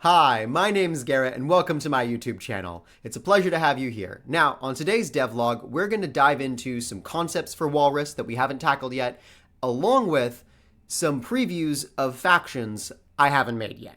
Hi, my name is Garrett and welcome to my YouTube channel. It's a pleasure to have you here. Now, on today's devlog, we're going to dive into some concepts for Walrus that we haven't tackled yet, along with some previews of factions I haven't made yet.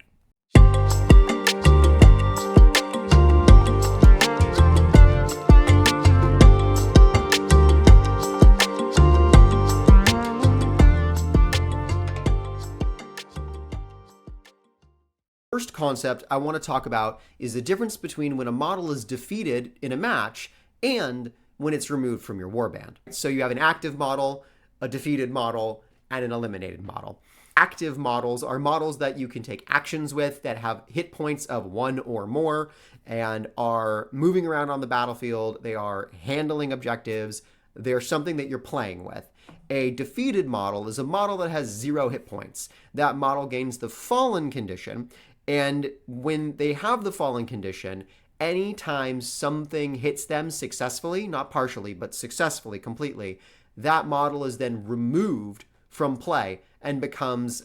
First concept I want to talk about is the difference between when a model is defeated in a match and when it's removed from your warband. So you have an active model, a defeated model, and an eliminated model. Active models are models that you can take actions with that have hit points of 1 or more and are moving around on the battlefield. They are handling objectives. They're something that you're playing with. A defeated model is a model that has 0 hit points. That model gains the fallen condition. And when they have the fallen condition, anytime something hits them successfully, not partially, but successfully, completely, that model is then removed from play and becomes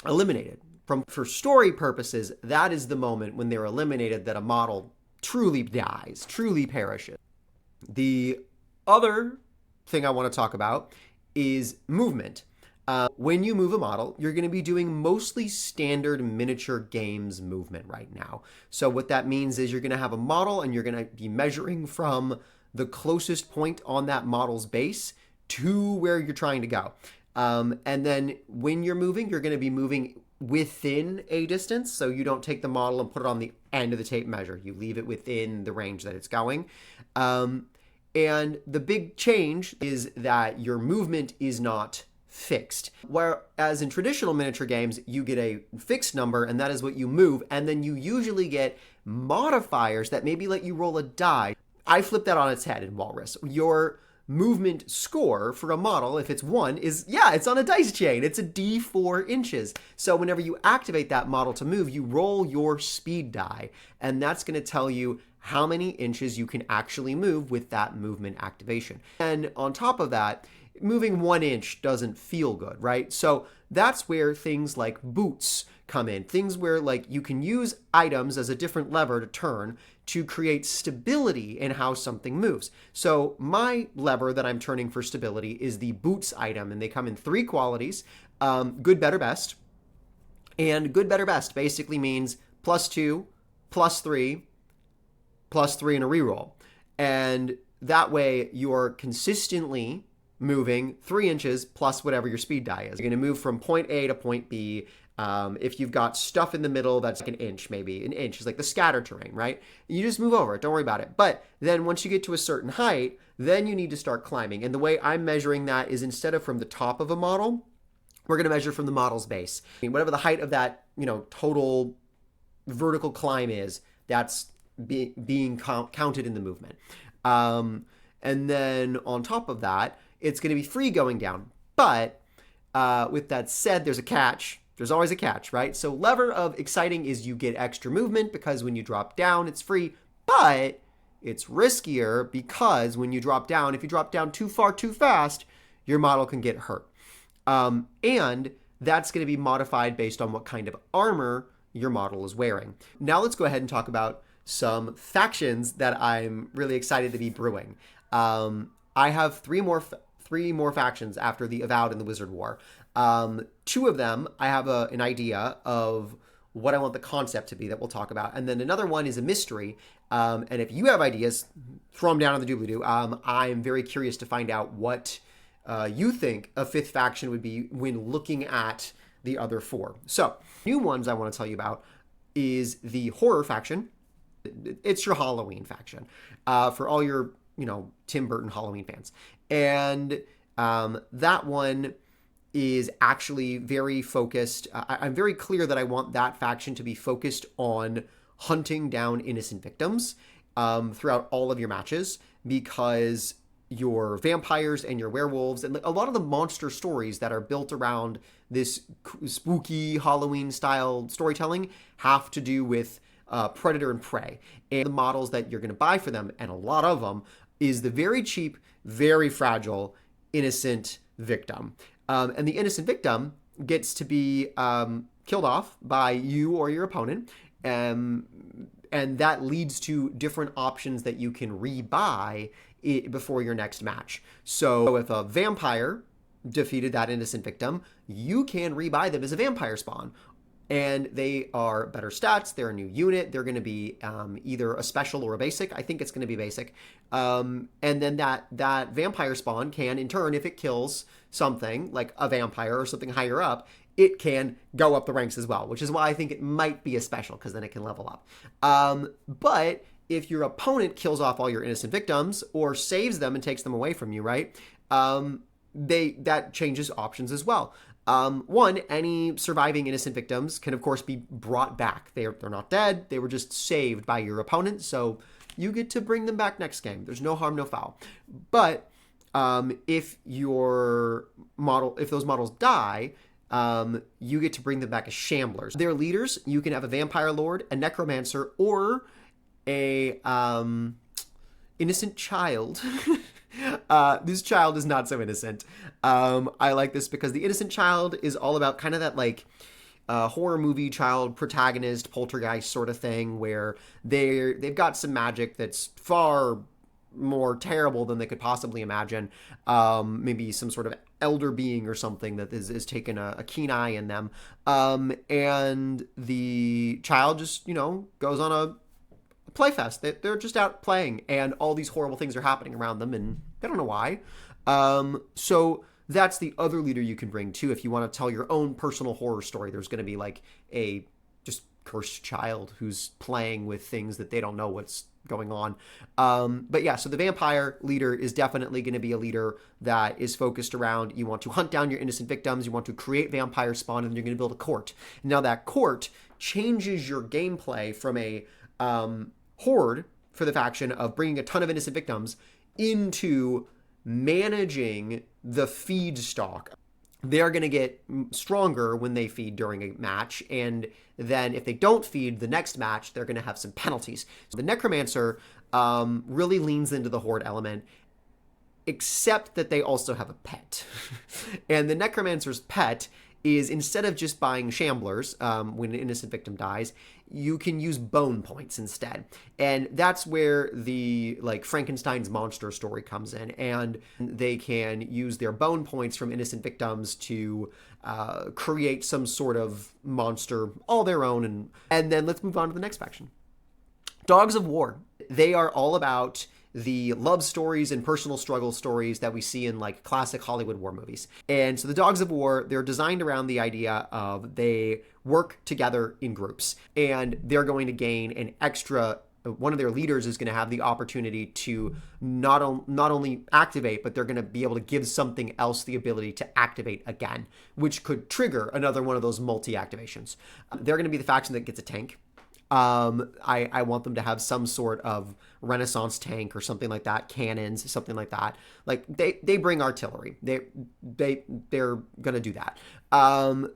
eliminated. For story purposes, that is the moment when they're eliminated that a model truly dies, truly perishes. The other thing I want to talk about is movement. When you move a model, you're going to be doing mostly standard miniature games movement right now. So what that means is you're going to have a model and you're going to be measuring from the closest point on that model's base to where you're trying to go. And then when you're moving, you're going to be moving within a distance. So you don't take the model and put it on the end of the tape measure. You leave it within the range that it's going. And the big change is that your movement is not fixed. Whereas in traditional miniature games, you get a fixed number and that is what you move. And then you usually get modifiers that maybe let you roll a die. I flip that on its head in Walrus. Your movement score for a model, if it's 1, it's on a dice chain. It's a D4 inches. So whenever you activate that model to move, you roll your speed die. And that's going to tell you how many inches you can actually move with that movement activation. And on top of that, moving 1 inch doesn't feel good, right? So that's where things like boots come in. Things where like you can use items as a different lever to turn to create stability in how something moves. So my lever that I'm turning for stability is the boots item, and they come in 3 qualities, good, better, best. And good, better, best basically means +2, +3, +3 and a reroll. And that way you're consistently moving 3 inches plus whatever your speed die is. You're going to move from point A to point B. If you've got stuff in the middle, that's like an inch, maybe. An inch is like the scatter terrain, right? You just move over it. Don't worry about it. But then once you get to a certain height, then you need to start climbing. And the way I'm measuring that is instead of from the top of a model, we're going to measure from the model's base. I mean, whatever the height of that, total vertical climb is, that's being counted in the movement. And then on top of that, it's going to be free going down. But with that said, there's a catch. There's always a catch, right? So lever of exciting is you get extra movement because when you drop down, it's free. But it's riskier because when you drop down, if you drop down too far too fast, your model can get hurt. And that's going to be modified based on what kind of armor your model is wearing. Now let's go ahead and talk about some factions that I'm really excited to be brewing. I have three more factions after the Avowed and the Wizard War. 2 of them, I have an idea of what I want the concept to be that we'll talk about. And then another one is a mystery. And if you have ideas, throw them down on the doobly-doo. I'm very curious to find out what you think a 5th faction would be when looking at the other 4. So, new ones I want to tell you about is the horror faction. It's your Halloween faction for all your, Tim Burton Halloween fans. And that one is actually very focused. I'm very clear that I want that faction to be focused on hunting down innocent victims throughout all of your matches, because your vampires and your werewolves and a lot of the monster stories that are built around this spooky Halloween style storytelling have to do with predator and prey. And the models that you're going to buy for them, and a lot of them, is the very cheap, very fragile, innocent victim. And the innocent victim gets to be killed off by you or your opponent. And that leads to different options that you can rebuy before your next match. So if a vampire defeated that innocent victim, you can rebuy them as a vampire spawn. And they are better stats. They're a new unit. They're going to be either a special or a basic. I think it's going to be basic. And then that vampire spawn can, in turn, if it kills something like a vampire or something higher up, it can go up the ranks as well, which is why I think it might be a special, because then it can level up. But if your opponent kills off all your innocent victims or saves them and takes them away from you, right? That changes options as well. One, any surviving innocent victims can, of course, be brought back. They're not dead. They were just saved by your opponent, so you get to bring them back next game. There's no harm, no foul. But if those models die, you get to bring them back as shamblers. Their leaders, you can have a vampire lord, a necromancer, or a innocent child. This child is not so innocent. I like this because the innocent child is all about kind of that like horror movie child protagonist poltergeist sort of thing, where they've got some magic that's far more terrible than they could possibly imagine. Maybe some sort of elder being or something that is taken a keen eye in them. And the child just, goes on a playfest. They're just out playing, and all these horrible things are happening around them, and they don't know why. So that's the other leader you can bring too. If you want to tell your own personal horror story, there's going to be like a just cursed child who's playing with things that they don't know what's going on. But yeah, so the vampire leader is definitely going to be a leader that is focused around, you want to hunt down your innocent victims, you want to create vampire spawn, and you're going to build a court. Now that court changes your gameplay from a horde for the faction of bringing a ton of innocent victims into managing the feed stock. They're going to get stronger when they feed during a match, and then if they don't feed the next match, they're going to have some penalties. So the necromancer really leans into the horde element, except that they also have a pet. And the necromancer's pet is, instead of just buying shamblers when an innocent victim dies, you can use bone points instead. And that's where the Frankenstein's monster story comes in, and they can use their bone points from innocent victims to create some sort of monster all their own. And then let's move on to the next faction. Dogs of War. They are all about the love stories and personal struggle stories that we see in classic Hollywood war movies. And so the Dogs of War, they're designed around the idea of they work together in groups, and they're going to gain an extra, one of their leaders is going to have the opportunity to not only activate, but they're going to be able to give something else the ability to activate again, which could trigger another one of those multi-activations. They're going to be the faction that gets a tank. I want them to have some sort of Renaissance tank or something like that, cannons, something like that. They bring artillery. They're gonna do that.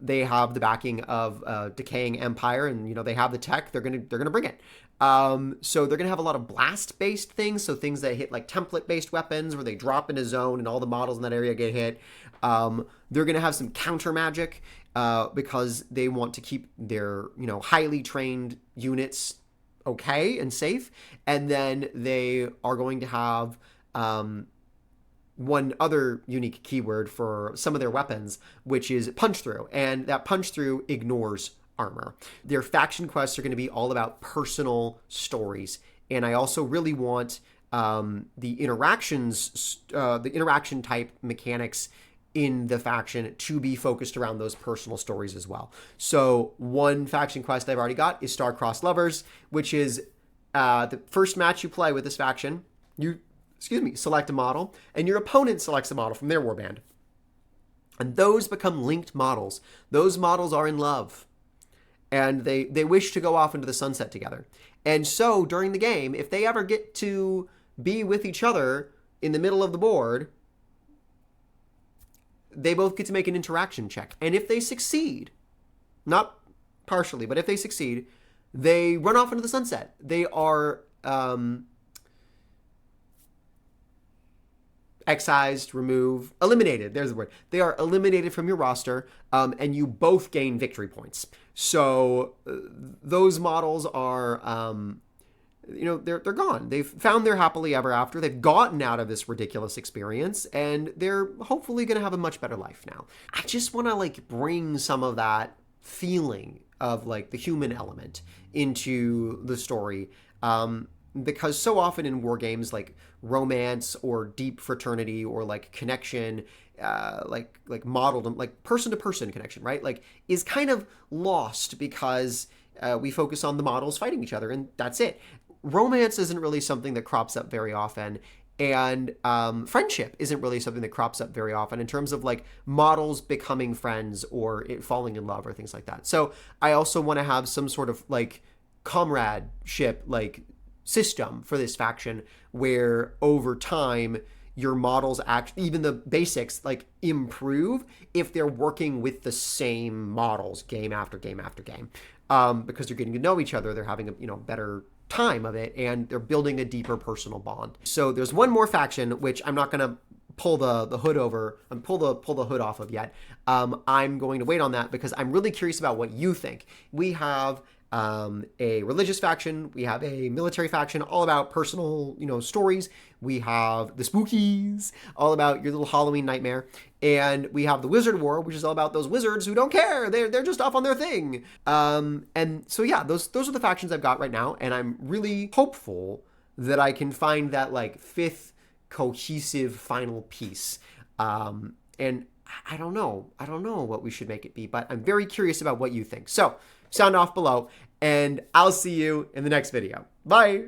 They have the backing of a decaying empire, and they have the tech. They're gonna bring it. So they're gonna have a lot of blast-based things, so things that hit template-based weapons where they drop in a zone and all the models in that area get hit. They're gonna have some counter magic. Because they want to keep their, highly trained units okay and safe. And then they are going to have one other unique keyword for some of their weapons, which is punch through. And that punch through ignores armor. Their faction quests are going to be all about personal stories. And I also really want the interaction type mechanics in the faction to be focused around those personal stories as well. So one faction quest I've already got is Star-Crossed Lovers, which is the first match you play with this faction, you select a model, and your opponent selects a model from their warband. And those become linked models. Those models are in love, and they wish to go off into the sunset together. And so during the game, if they ever get to be with each other in the middle of the board, they both get to make an interaction check. And if they succeed, not partially, but if they succeed, they run off into the sunset. They are excised, removed, eliminated. There's the word. They are eliminated from your roster, and you both gain victory points. So those models are, they're gone. They've found their happily ever after. They've gotten out of this ridiculous experience, and they're hopefully going to have a much better life now. I just want to like bring some of that feeling of like the human element into the story. Because so often in war games, like romance or deep fraternity or like connection, like modeled, like person to person connection, right? Like is kind of lost because we focus on the models fighting each other and that's it. Romance isn't really something that crops up very often. And friendship isn't really something that crops up very often in terms of like models becoming friends or falling in love or things like that. So I also want to have some sort of like comradeship, like system for this faction where over time your models even the basics like improve if they're working with the same models game after game after game, because they're getting to know each other, they're having a better time of it, and they're building a deeper personal bond. So there's one more faction which I'm not going to pull the hood over and pull the hood off of yet. I'm going to wait on that because I'm really curious about what you think. We have a religious faction, we have a military faction, all about personal, stories. We have the spookies, all about your little Halloween nightmare. And we have the Wizard War, which is all about those wizards who don't care. They're just off on their thing. And so yeah, those are the factions I've got right now, and I'm really hopeful that I can find that like fifth cohesive final piece. And I don't know what we should make it be, but I'm very curious about what you think. So sound off below, and I'll see you in the next video. Bye.